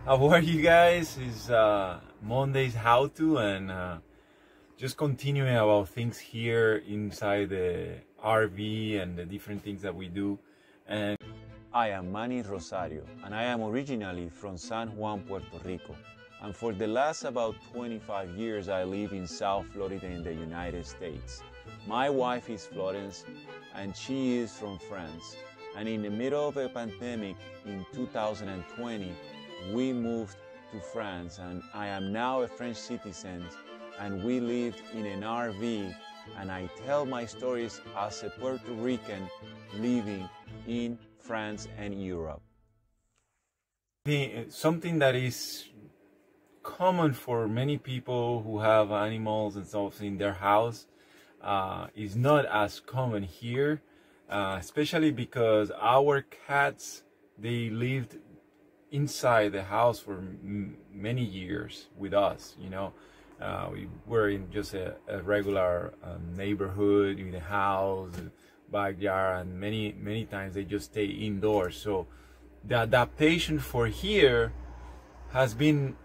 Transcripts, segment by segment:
How are you guys? It's Monday's how to, and just continuing about things here inside the RV and the different things that we do. And I am Manny Rosario, and I am originally from San Juan, Puerto Rico. And for the last about 25 years, I live in South Florida in the United States. My wife is Florence, and she is from France. And in the middle of the pandemic in 2020, we moved to France, and I am now a French citizen, and we lived in an RV, and I tell my stories as a Puerto Rican living in France and Europe. Something that is common for many people who have animals and stuff in their house is not as common here, especially because our cats, they lived inside the house for many years with us. You know, we were in just a regular neighborhood, in the house, backyard, and many times they just stay indoors. So the adaptation for here has been,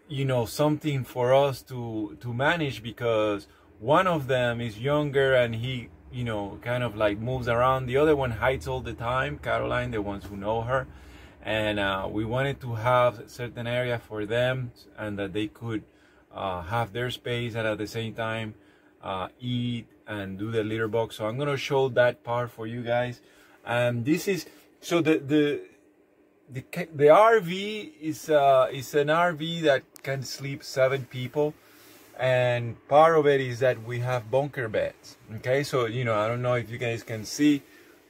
you know, something for us to manage, because one of them is younger and he, you know, kind of like moves around. The other one hides all the time, Caroline, the ones who know her. And we wanted to have a certain area for them, and that they could have their space, and at the same time eat and do the litter box. So I'm going to show that part for you guys. And this is, so the RV is an RV that can sleep 7 people, and part of it is that we have bunker beds. Okay, so you know, I don't know if you guys can see.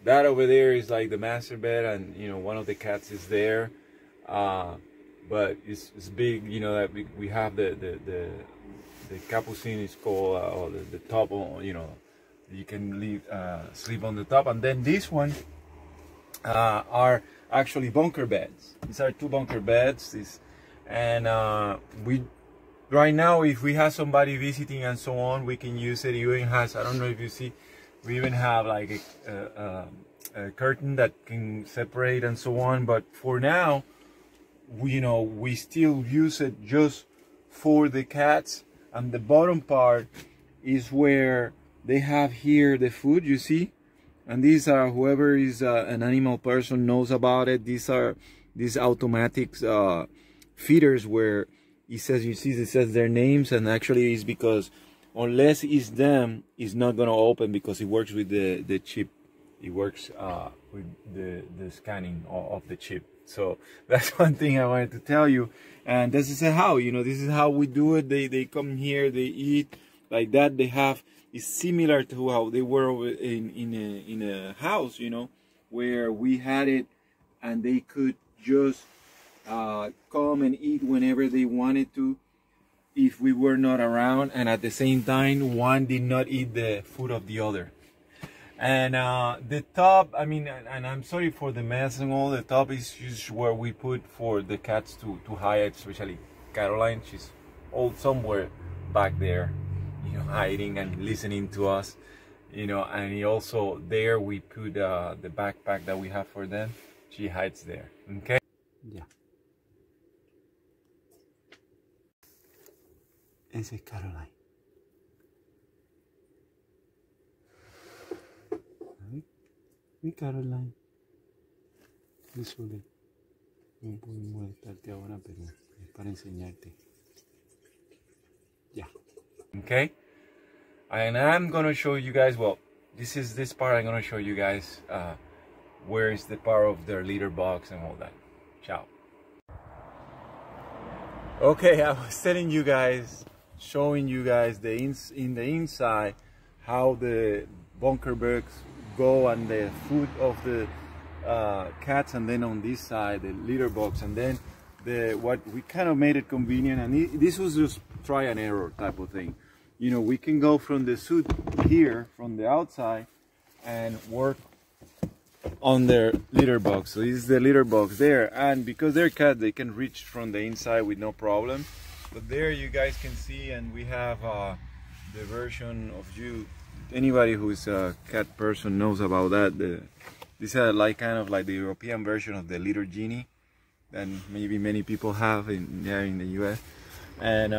That over there is like the master bed, and you know, one of the cats is there, but it's big. You know, that we have the capucine is called, or the top. You know, you can sleep on the top, and then this one are actually bunker beds. These are 2 bunker beds. And we right now, if we have somebody visiting and so on, we can use it. It even has, I don't know if you see, we even have like a curtain that can separate and so on. But for now, we still use it just for the cats. And the bottom part is where they have here the food, you see. And these are, whoever is an animal person knows about it. These are these automatic feeders where it says, you see, it says their names, and actually it's because unless it's them, it's not going to open, because it works with the chip. It works with the scanning of the chip. So that's one thing I wanted to tell you. And this is how, you know, this is how we do it. They come here, they eat like that. They have, it's similar to how they were in a house, you know, where we had it, and they could just come and eat whenever they wanted to, if we were not around, and at the same time one did not eat the food of the other. And the top, I mean, and I'm sorry for the mess and all, the top is just where we put for the cats to hide, especially Caroline. She's all somewhere back there, you know, hiding and listening to us, you know. And also there we put the backpack that we have for them. She hides there. Okay, yeah. Esa es Caroline. Mi Caroline. Disculpe. No puedo molestarte ahora, pero es para enseñarte. Yeah. Okay. And I'm gonna show you guys. Well, this part. I'm gonna show you guys where is the part of their litter box and all that. Ciao. Okay, I was telling you guys, showing you guys in the inside how the bunker beds go, and the food of the cats, and then on this side the litter box, and then what we kind of made it convenient. And this was just try and error type of thing. You know, we can go from the suit here from the outside and work on their litter box. So this is the litter box there, and because they're cats, they can reach from the inside with no problem. But there you guys can see, and we have the version of anybody who's a cat person knows about that. This is like kind of like the European version of the litter genie. than maybe many people have in the US. And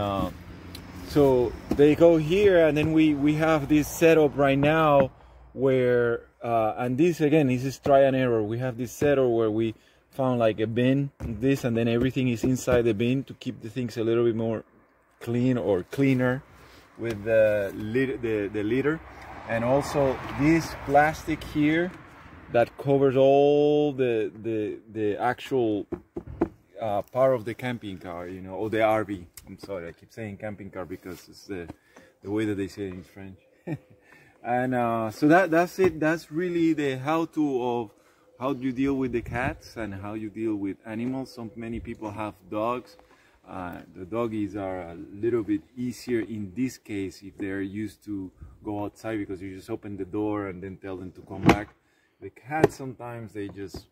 so they go here, and then we have this setup right now where and this again, this is try and error. We have this setup where we found like a bin, this, and then everything is inside the bin to keep the things a little bit more clean or cleaner with the litter. And also this plastic here that covers all the actual part of the camping car, you know, or the RV. I'm sorry, I keep saying camping car because it's the way that they say it in French. And so that's it. That's really the how-to of how you deal with the cats and how you deal with animals. Many people have dogs. The doggies are a little bit easier in this case if they're used to go outside, because you just open the door and then tell them to come back. The cats, sometimes they just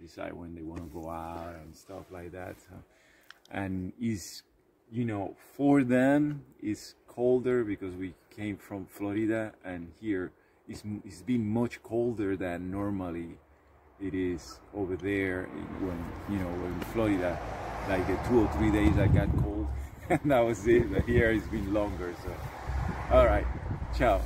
decide when they want to go out and stuff like that. And is, you know, for them it's colder because we came from Florida, and here it's been much colder than normally it is over there when, you know, in Florida. Like the 2 or 3 days I got cold and that was it. But here it's been longer. So all right, ciao.